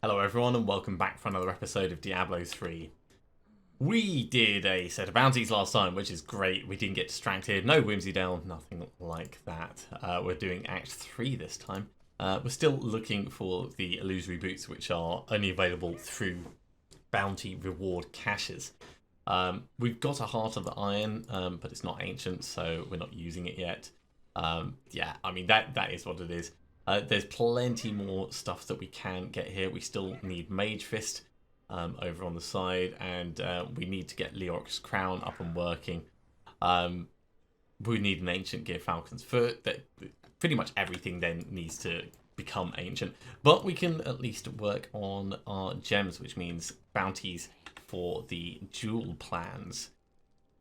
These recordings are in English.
Hello everyone and welcome back for another episode of Diablo 3. We did a set of bounties last time, which is great. We didn't get distracted, no Whimsydale, nothing like that. We're doing Act 3 this time. We're still looking for the illusory boots, which are only available through bounty reward caches. We've got a Heart of the Iron, but it's not ancient, so we're not using it yet. Yeah, I mean, that is what it is. There's plenty more stuff that we can get here. We still need Mage Fist over on the side, and we need to get Leoric's Crown up and working. We need an Ancient Gear Falcon's Foot. Pretty much everything then needs to become ancient. But we can at least work on our gems, which means bounties for the dual plans.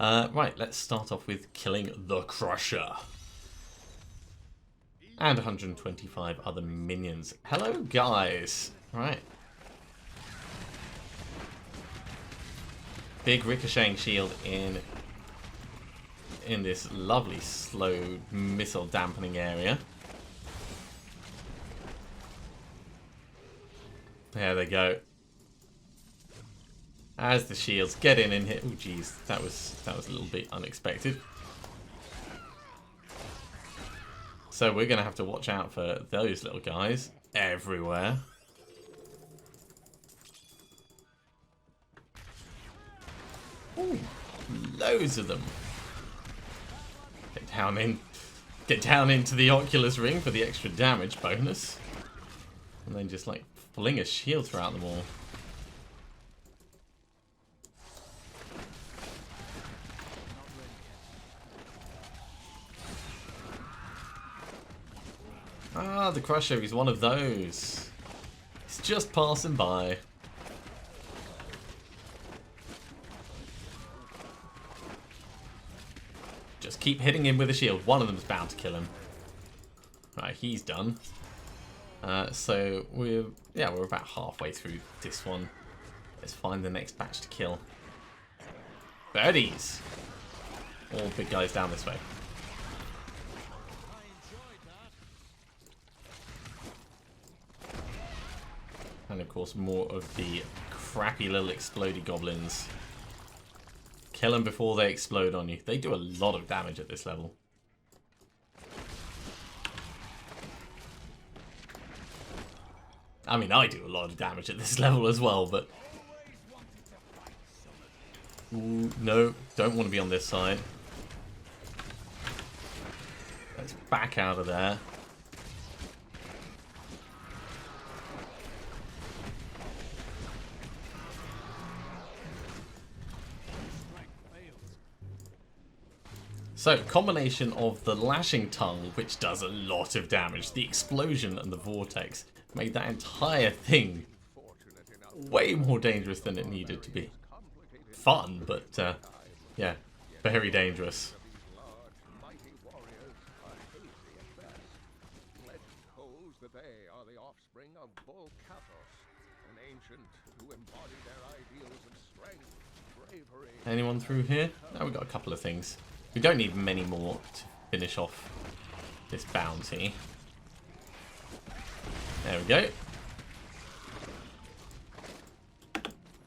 Right, let's start off with killing the Crusher. And 125 other minions. Hello, guys. Right. Big ricocheting shield in this lovely slow missile dampening area. There they go. As the shields get in and hit. Oh, geez, that was a little bit unexpected. So we're going to have to watch out for those little guys everywhere. Ooh, loads of them. Get down into the Oculus Ring for the extra damage bonus. And then just like fling a shield throughout them all. Ah, the Crusher, he's one of those. He's just passing by. Just keep hitting him with a shield. One of them's bound to kill him. Right, he's done. So we're about halfway through this one. Let's find the next batch to kill. Birdies! All big guys down this way. And of course more of the crappy little explodey goblins. Kill them before they explode on you. They do a lot of damage at this level. I mean, I do a lot of damage at this level as well, but... Ooh, no, don't want to be on this side. Let's back out of there. So, combination of the lashing tongue, which does a lot of damage, the explosion and the vortex made that entire thing way more dangerous than it needed to be. Fun, but yeah, very dangerous. Anyone through here? No, we've got a couple of things. We don't need many more to finish off this bounty. There we go.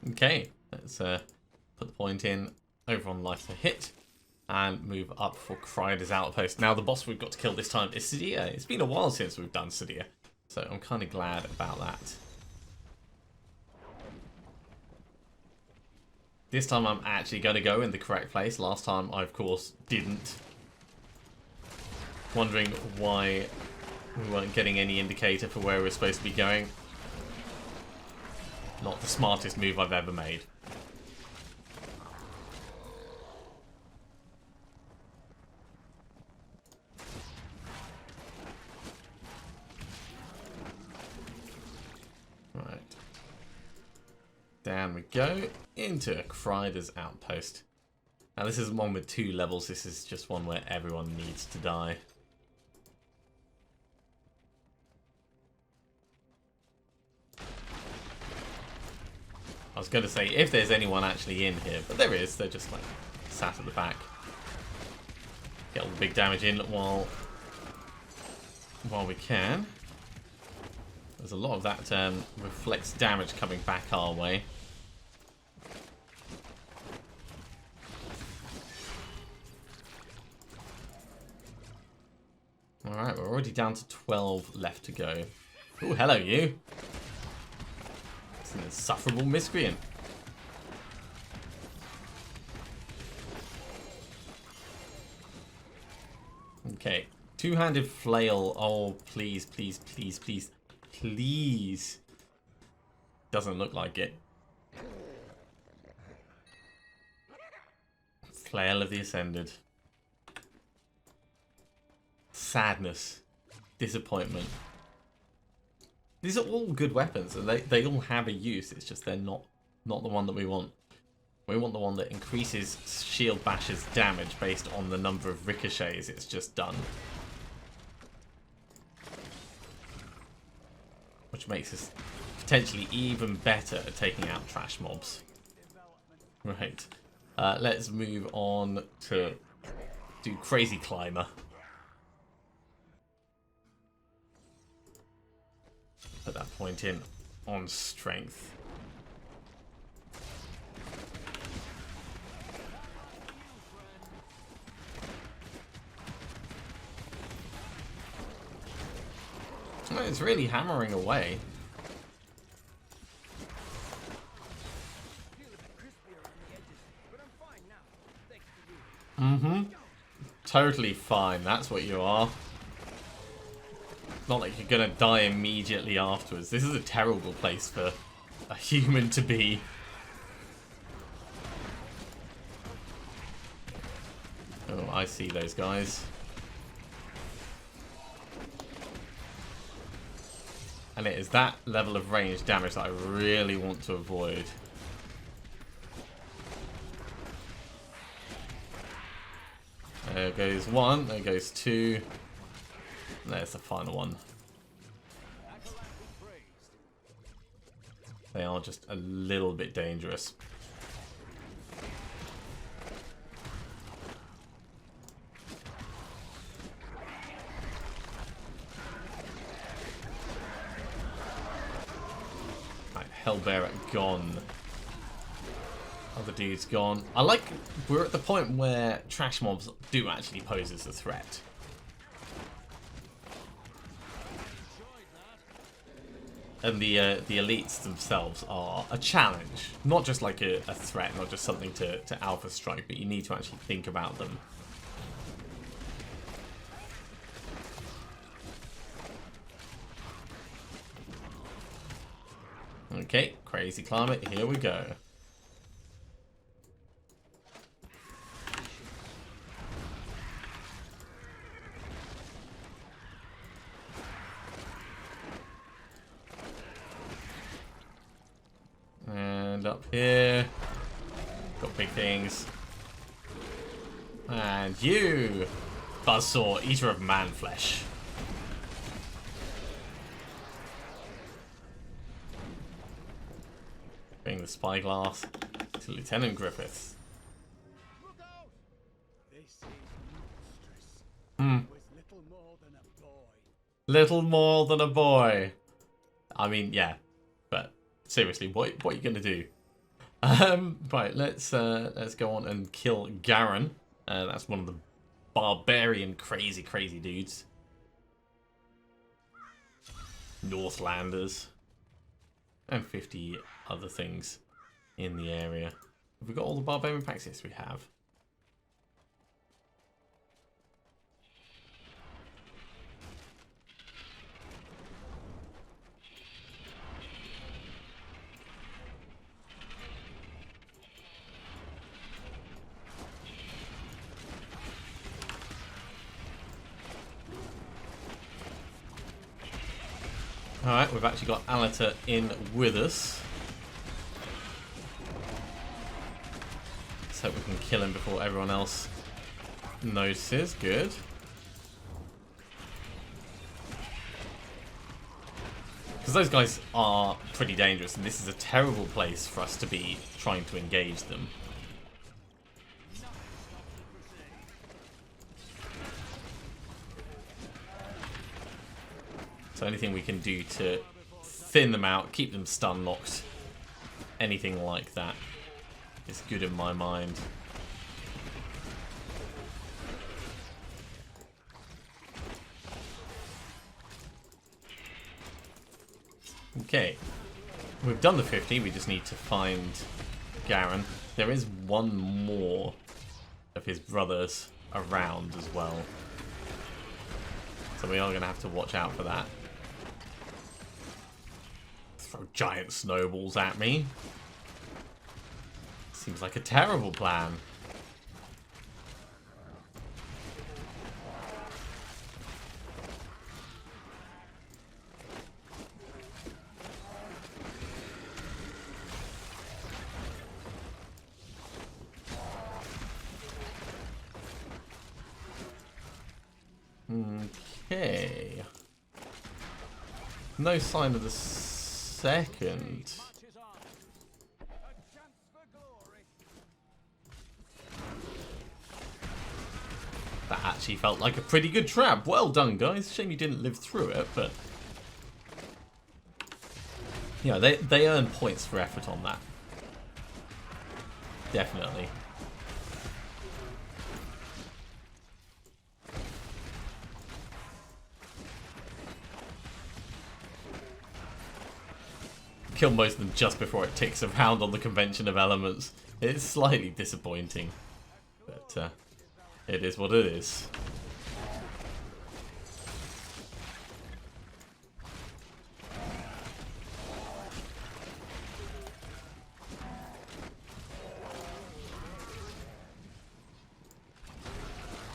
Okay, let's put the point in over on life to hit and move up for CRYDER'S outpost. Now the boss we've got to kill this time is Sadia. It's been a while since we've done Sadia, so I'm kind of glad about that. This time I'm actually going to go in the correct place. Last time I, of course, didn't. Wondering why we weren't getting any indicator for where we're supposed to be going. Not the smartest move I've ever made. Right. Down we go into CRYDE'R's outpost. Now this isn't one with 2 levels, this is just one where everyone needs to die. I was going to say if there's anyone actually in here, but there is, they're just like sat at the back. Get all the big damage in while we can. There's a lot of that reflects damage coming back our way. Alright, we're already down to 12 left to go. Oh, hello you. It's an insufferable miscreant. Okay, two-handed flail. Oh, please, please, please, please, please. Doesn't look like it. Flail of the Ascended. Sadness. Disappointment. These are all good weapons, and they all have a use. It's just they're not the one that we want. We want the one that increases shield bash's damage based on the number of ricochets it's just done. Which makes us potentially even better at taking out trash mobs. Right. Let's move on to do Crazy Climber. Put that point in on strength. Oh, it's really hammering away. Totally fine, that's what you are. Not like you're gonna die immediately afterwards. This is a terrible place for a human to be. Oh, I see those guys. And it is that level of range damage that I really want to avoid. There goes one, there goes two. There's the final one. They are just a little bit dangerous. Right, Hellbearer gone. Other dude's gone. I like we're at the point where trash mobs do actually pose as a threat. And the elites themselves are a challenge. Not just like a threat, not just something to alpha strike, but you need to actually think about them. Okay, Crazy Climber, here we go. And up here, got big things. And you, Buzzsaw, eater of man flesh. Bring the spyglass to Lieutenant Griffiths. Little more than a boy. I mean, yeah, but seriously, what are you gonna do? Right, let's go on and kill Garen. That's one of the barbarian crazy dudes. Northlanders. And 50 other things in the area. Have we got all the barbarian packs? Yes, we have. Alright, we've actually got Alita in with us. Let's hope we can kill him before everyone else notices. Good. Because those guys are pretty dangerous, and this is a terrible place for us to be trying to engage them. So anything we can do to thin them out, keep them stun locked. Anything like that is good in my mind. Okay, we've done the 50, we just need to find Garen. There is one more of his brothers around as well. So we are going to have to watch out for that. Throw giant snowballs at me. Seems like a terrible plan. Okay. No sign of the second. That actually felt like a pretty good trap. Well done, guys. Shame you didn't live through it, but... yeah, they earn points for effort on that. Definitely. Kill most of them just before it ticks around on the convention of elements. It's slightly disappointing, but it is what it is.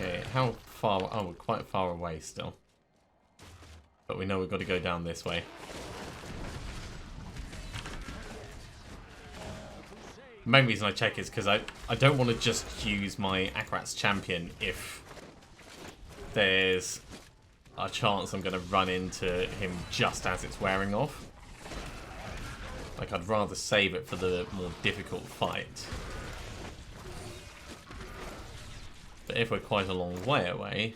Okay, how far? Oh, we're quite far away still. But we know we've got to go down this way. The main reason I check is because I don't want to just use my Akarat's champion if there's a chance I'm going to run into him just as it's wearing off. Like, I'd rather save it for the more difficult fight. But if we're quite a long way away...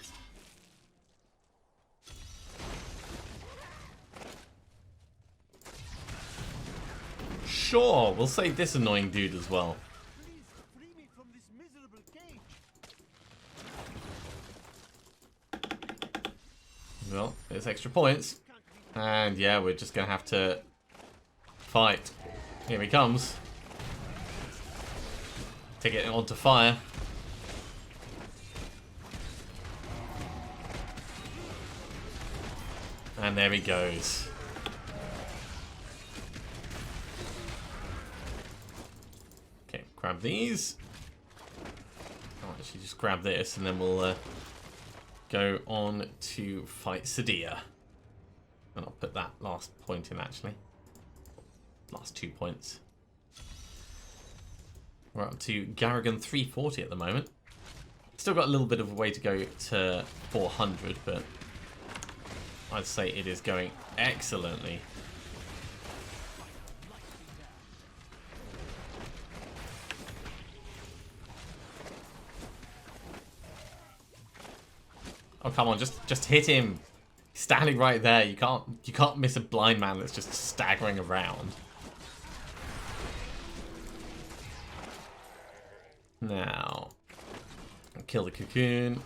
sure, we'll save this annoying dude as well. Well, there's extra points. And yeah, we're just going to have to fight. Here he comes. To get it onto fire. And there he goes. Grab these. I'll actually just grab this and then we'll go on to fight Sadia. And I'll put that last point in actually. Last 2 points. We're up to Garrigan 340 at the moment. Still got a little bit of a way to go to 400, but I'd say it is going excellently. Oh, come on, just hit him. He's standing right there. You can't miss a blind man that's just staggering around. Now, kill the cocoon,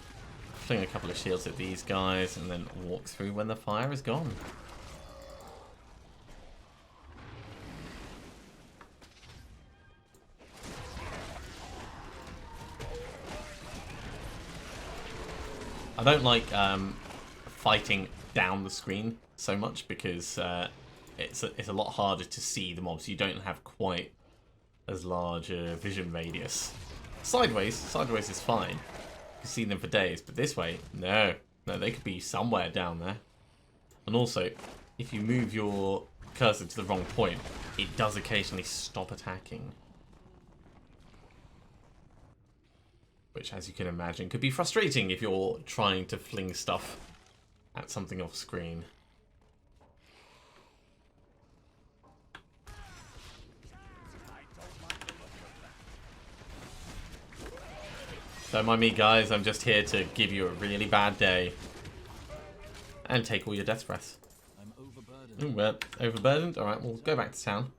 fling a couple of shields at these guys, and then walk through when the fire is gone. I don't like fighting down the screen so much because it's a lot harder to see the mobs. You don't have quite as large a vision radius. Sideways is fine. You can see them for days, but this way, no, they could be somewhere down there. And also, if you move your cursor to the wrong point, it does occasionally stop attacking. Which, as you can imagine, could be frustrating if you're trying to fling stuff at something off screen. Don't mind me, guys. I'm just here to give you a really bad day. And take all your death breaths. I'm Ooh, we're overburdened. Alright, we'll go back to town.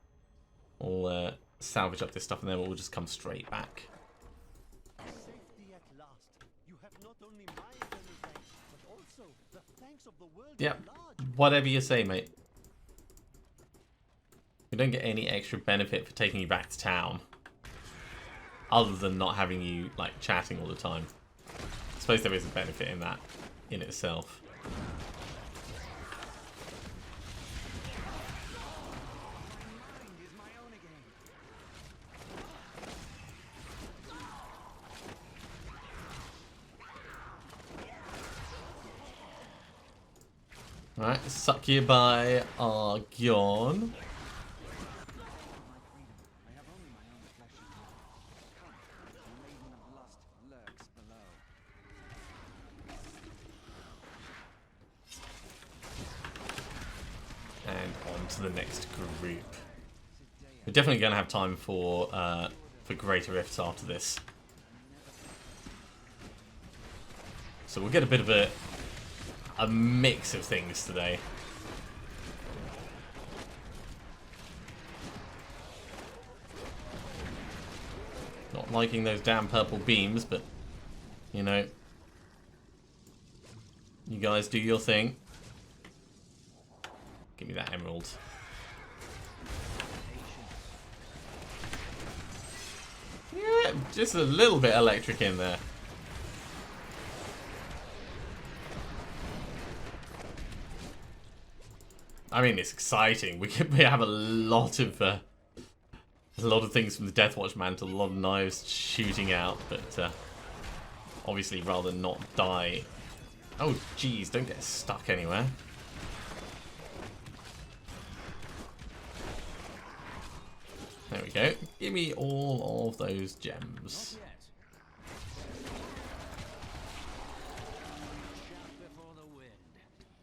We'll salvage up this stuff and then we'll just come straight back. Yep, whatever you say, mate. We don't get any extra benefit for taking you back to town. Other than not having you, like, chatting all the time. I suppose there is a benefit in that, in itself. Right, suck you by Argyon. And on to the next group. We're definitely going to have time for greater rifts after this. So we'll get a bit of a mix of things today. Not liking those damn purple beams, but you know, you guys do your thing. Give me that emerald. Yeah, just a little bit electric in there. I mean, it's exciting. We have a lot of things from the Deathwatch mantle, a lot of knives shooting out, but obviously rather not die. Oh, geez, don't get stuck anywhere. There we go. Give me all of those gems.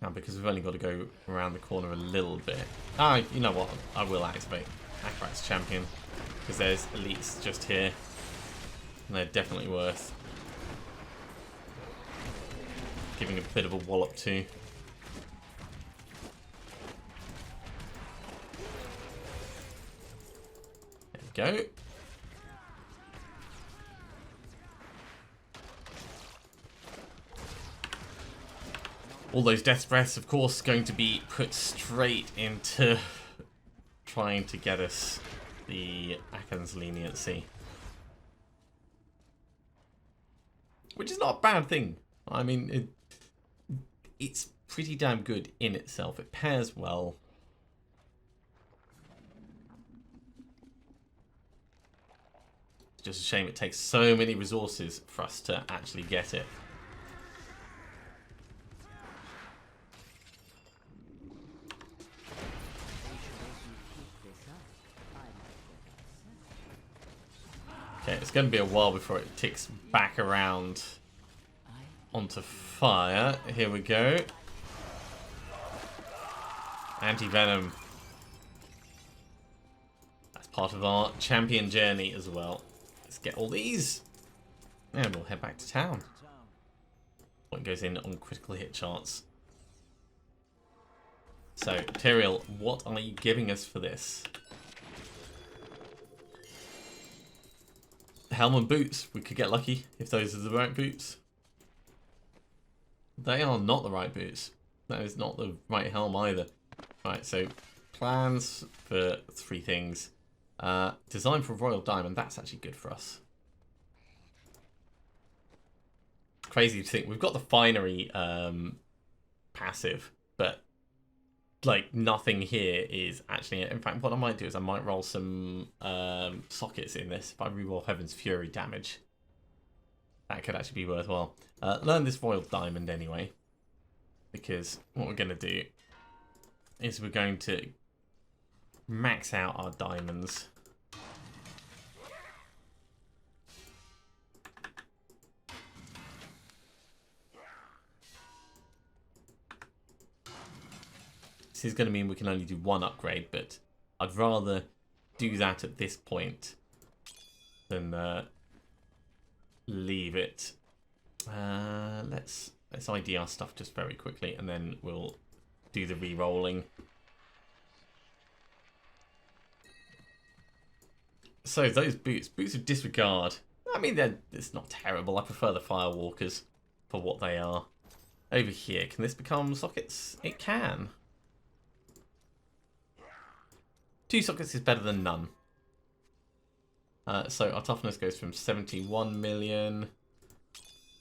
Now, because we've only got to go around the corner a little bit. Ah, you know what? I will activate Akarat's Champion. Because there's elites just here. And they're definitely worth giving a bit of a wallop to. There we go. All those death breaths, of course, going to be put straight into trying to get us the Akan's leniency. Which is not a bad thing. I mean, it's pretty damn good in itself. It pairs well. It's just a shame it takes so many resources for us to actually get it. Okay, it's going to be a while before it ticks back around onto fire. Here we go. Anti-venom. That's part of our champion journey as well. Let's get all these. And we'll head back to town. Point goes in on critical hit chance. So, Tyrael, what are you giving us for this? Helm and boots. We could get lucky if those are the right boots. They are not the right boots. That is not the right helm either. Right, so plans for 3 things. Design for Royal Diamond. That's actually good for us. Crazy to think. We've got the finery passive, but like nothing here is actually. In fact, what I might do is I might roll some sockets in this. If I reroll Heaven's Fury damage, that could actually be worthwhile. Learn this Royal Diamond anyway, because what we're going to do is we're going to max out our diamonds. This is going to mean we can only do 1 upgrade, but I'd rather do that at this point than leave it. Let's ID our stuff just very quickly, and then we'll do the re-rolling. So those boots of disregard. I mean, it's not terrible. I prefer the firewalkers for what they are. Over here, can this become sockets? It can. 2 sockets is better than none. So our toughness goes from 71 million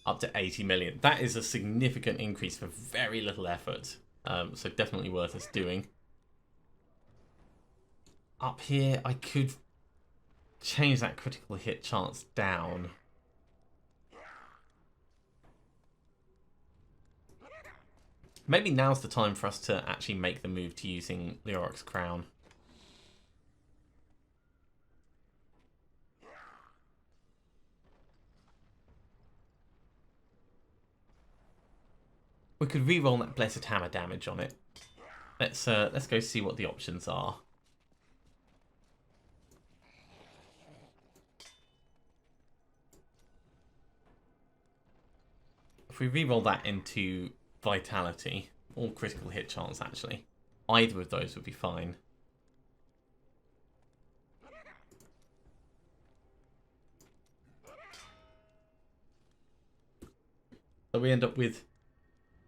up to 80 million. That is a significant increase for very little effort. So definitely worth us doing. Up here, I could change that critical hit chance down. Maybe now's the time for us to actually make the move to using the Oryx Crown. We could re-roll that Blessed Hammer damage on it. Let's go see what the options are. If we re-roll that into Vitality, or critical hit chance actually, either of those would be fine. So we end up with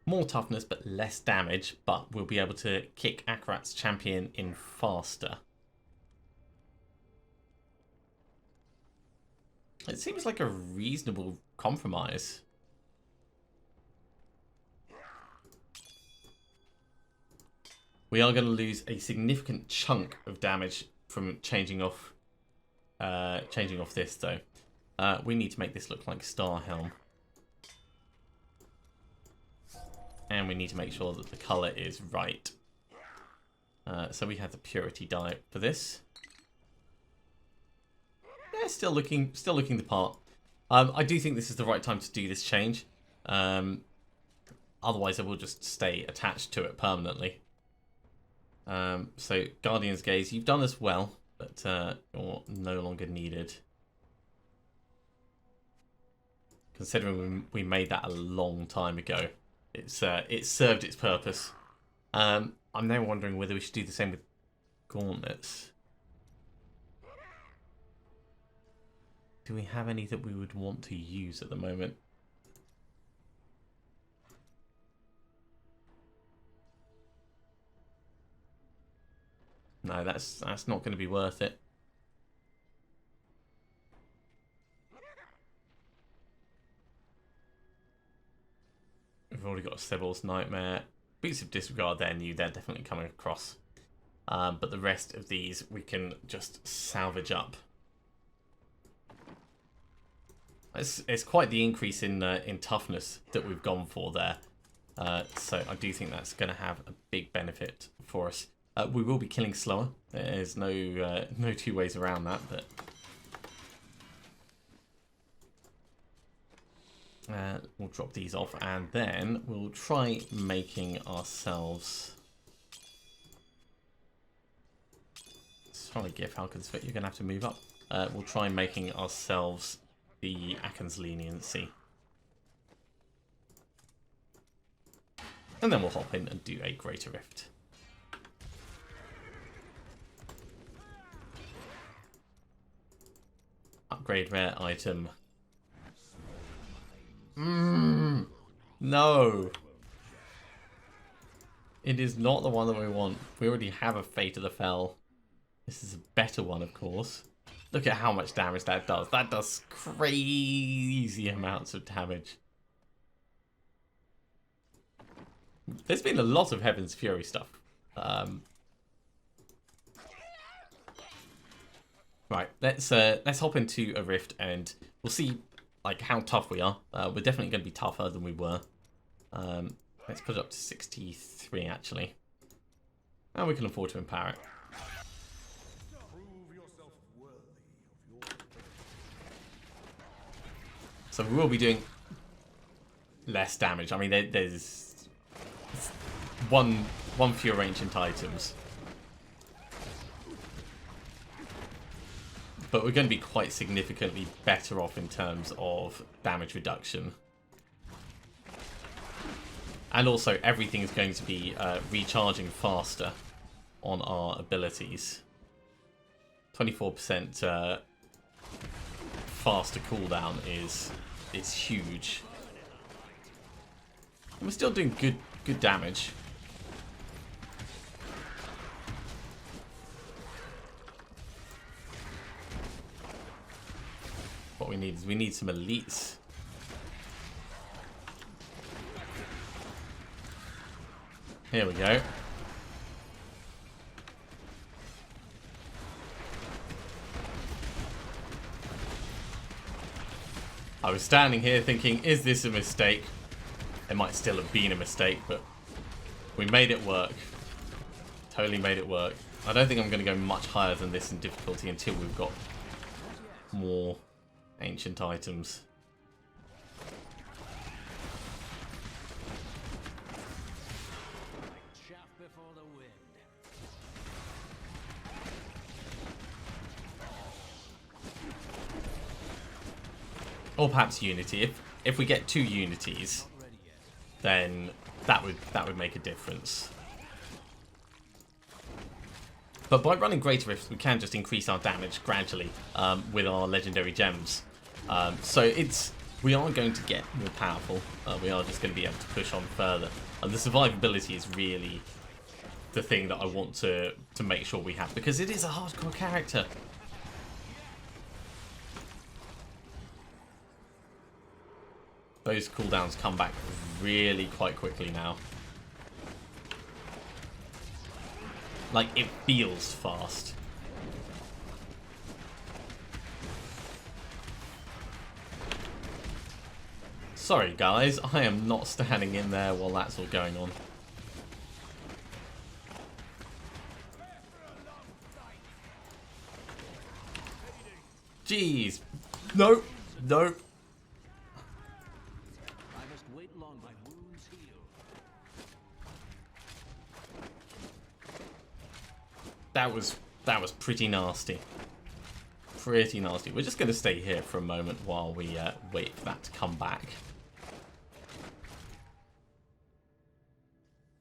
more toughness but less damage, but we'll be able to kick Akarat's champion in faster. It seems like a reasonable compromise. We are going to lose a significant chunk of damage from changing off this though. We need to make this look like Starhelm. And we need to make sure that the colour is right. So we have the Purity dye for this. Yeah, still looking the part. I do think this is the right time to do this change. Otherwise I will just stay attached to it permanently. So Guardian's Gaze, you've done as well, but you're no longer needed. Considering we made that a long time ago, it served its purpose. I'm now wondering whether we should do the same with gauntlets. Do we have any that we would want to use at the moment? No, that's not going to be worth it. We've already got a Sybil's Nightmare. Boots of Disregard, they're new, they're definitely coming across. But the rest of these we can just salvage up. It's quite the increase in toughness that we've gone for there. So I do think that's going to have a big benefit for us. We will be killing slower. There's no two ways around that. But we'll drop these off, and then we'll try making ourselves. Sorry, Gear Falcon's Fit. You're going to have to move up. We'll try making ourselves the Aken's Leniency, and then we'll hop in and do a Greater Rift. Upgrade rare item. No. It is not the one that we want. We already have a Fate of the Fell. This is a better one, of course. Look at how much damage that does. That does crazy amounts of damage. There's been a lot of Heaven's Fury stuff. Right, let's hop into a rift and we'll see like how tough we are. We're definitely going to be tougher than we were. Let's put it up to 63 actually, and we can afford to empower it. So we will be doing less damage. I mean, there's one fewer ancient items. But we're going to be quite significantly better off in terms of damage reduction. And also everything is going to be recharging faster on our abilities. 24% faster cooldown is huge. And we're still doing good damage. What we need some elites. Here we go. I was standing here thinking, is this a mistake? It might still have been a mistake, but we made it work. Totally made it work. I don't think I'm going to go much higher than this in difficulty until we've got more ancient items. Or perhaps Unity. If we get 2 Unities, then that would make a difference. But by running Greater Rifts, we can just increase our damage gradually with our legendary gems. So we are going to get more powerful. We are just going to be able to push on further. And the survivability is really the thing that I want to make sure we have, because it is a hardcore character. Those cooldowns come back really quite quickly now. Like, it feels fast. Sorry guys, I am not standing in there while that's all going on. Jeez. Nope. Nope. That was pretty nasty. Pretty nasty. We're just going to stay here for a moment while we wait for that to come back.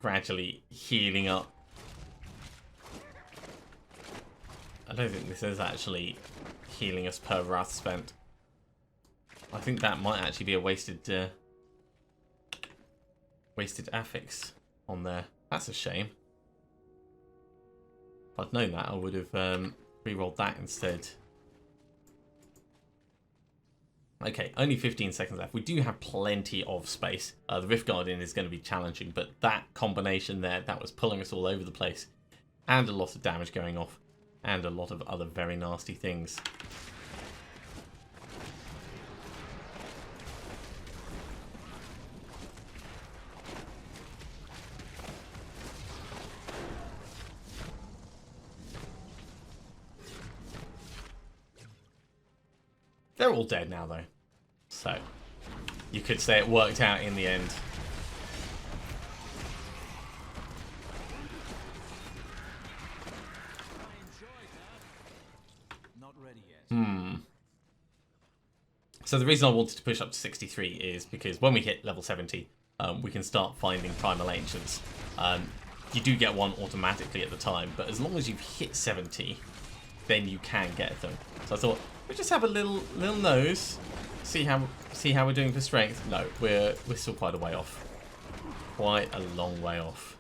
Gradually healing up. I don't think this is actually healing us per wrath spent. I think that might actually be a wasted affix on there. That's a shame. If I'd known that, I would have re-rolled that instead. Okay, only 15 seconds left. We do have plenty of space. The Rift Guardian is going to be challenging, but that combination there, that was pulling us all over the place. And a lot of damage going off. And a lot of other very nasty things. They're all dead now, though. So, you could say it worked out in the end. So the reason I wanted to push up to 63 is because when we hit level 70, we can start finding Primal Ancients. You do get one automatically at the time, but as long as you've hit 70, then you can get them. So I thought, we'll just have a little nose, see how we're doing for strength. No, we're still quite a way off. Quite a long way off.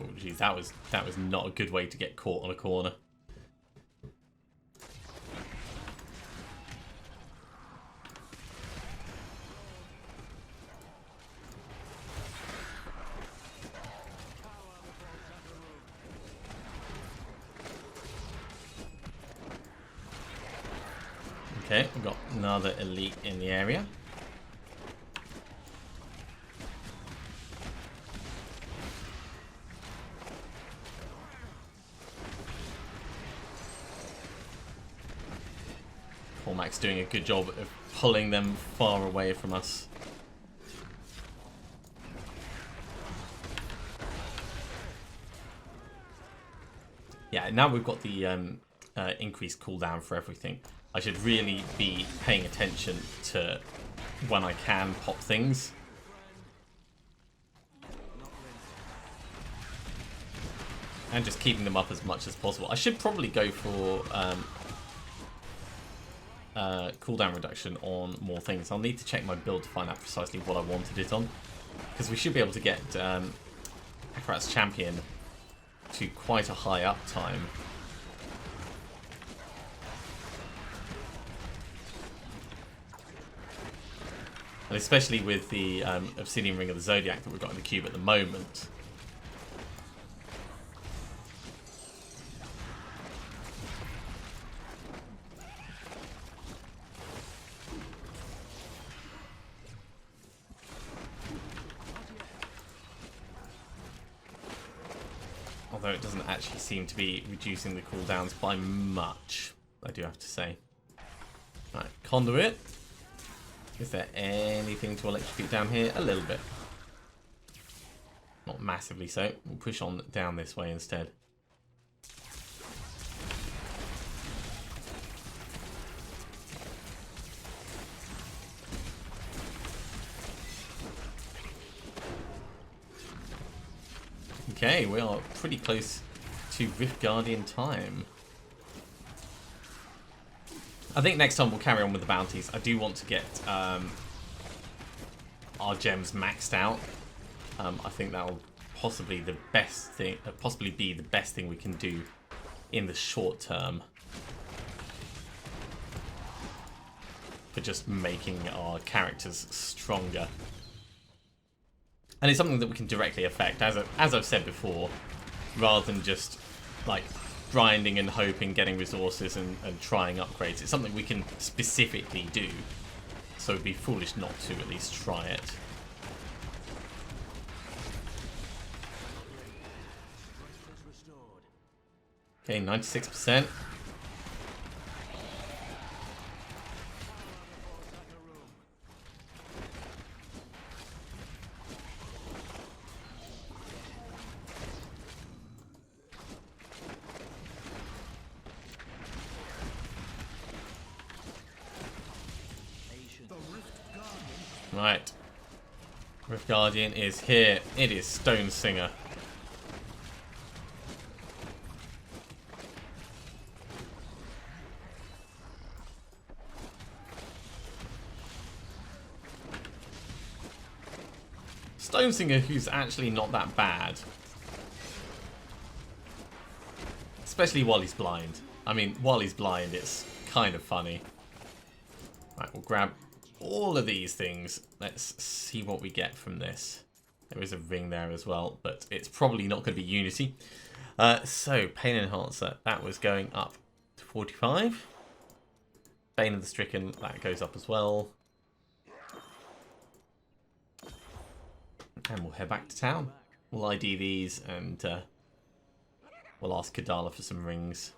Oh geez, that was not a good way to get caught on a corner. Okay, we've got another elite in the area. Cormac's doing a good job of pulling them far away from us. Yeah, now we've got the increased cooldown for everything. I should really be paying attention to when I can pop things. And just keeping them up as much as possible. I should probably go for cooldown reduction on more things. I'll need to check my build to find out precisely what I wanted it on. Because we should be able to get CRYDER'S champion to quite a high uptime. And especially with the Obsidian Ring of the Zodiac that we've got in the cube at the moment. Although it doesn't actually seem to be reducing the cooldowns by much, I do have to say. Right, conduit. Is there anything to electrocute down here? A little bit. Not massively so. We'll push on down this way instead. Okay, we are pretty close to Rift Guardian time. I think next time we'll carry on with the bounties. I do want to get our gems maxed out. I think that'll possibly the best thing, possibly be the best thing we can do in the short term for just making our characters stronger. And it's something that we can directly affect, as I've said before, rather than just like grinding and hoping, getting resources and trying upgrades. It's something we can specifically do, so it'd be foolish not to at least try it. Okay, 96%. Right. Rift Guardian is here. It is Stone Singer. Stone Singer, who's actually not that bad. Especially while he's blind. I mean, while he's blind, it's kind of funny. Right, we'll grab all of these things. Let's see what we get from this. There is a ring there as well, but it's probably not going to be Unity. So, Pain Enhancer, that was going up to 45. Bane of the Stricken, that goes up as well. And we'll head back to town. We'll ID these and we'll ask Kadala for some rings.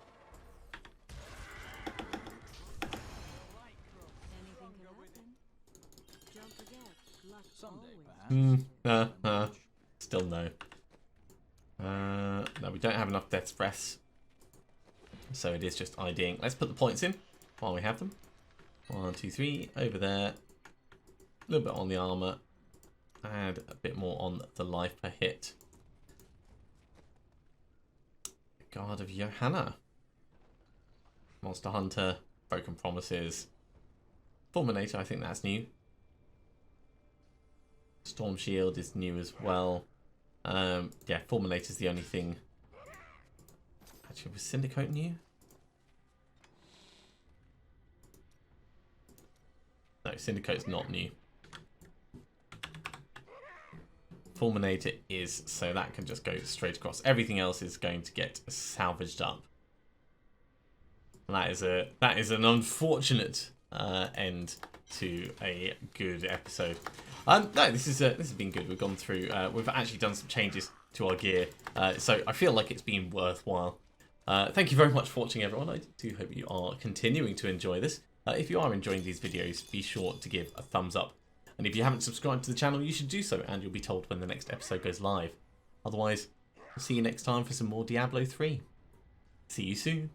Still no. No, we don't have enough Death's Breaths. So it is just IDing. Let's put the points in while we have them. 1, 2, 3. Over there. A little bit on the armor. Add a bit more on the life per hit. Guard of Johanna. Monster Hunter. Broken Promises. Fulminator, I think that's new. Storm Shield is new as well. Yeah, Fulminator is the only thing. Actually, was Syndicate new? No, Syndicate's not new. Fulminator is, so that can just go straight across. Everything else is going to get salvaged up. And that is an unfortunate end to a good episode. No, this has been good. We've gone through. We've actually done some changes to our gear, so I feel like it's been worthwhile. Thank you very much for watching, everyone. I do hope you are continuing to enjoy this. If you are enjoying these videos, be sure to give a thumbs up. And if you haven't subscribed to the channel, you should do so, and you'll be told when the next episode goes live. Otherwise, we'll see you next time for some more Diablo 3. See you soon.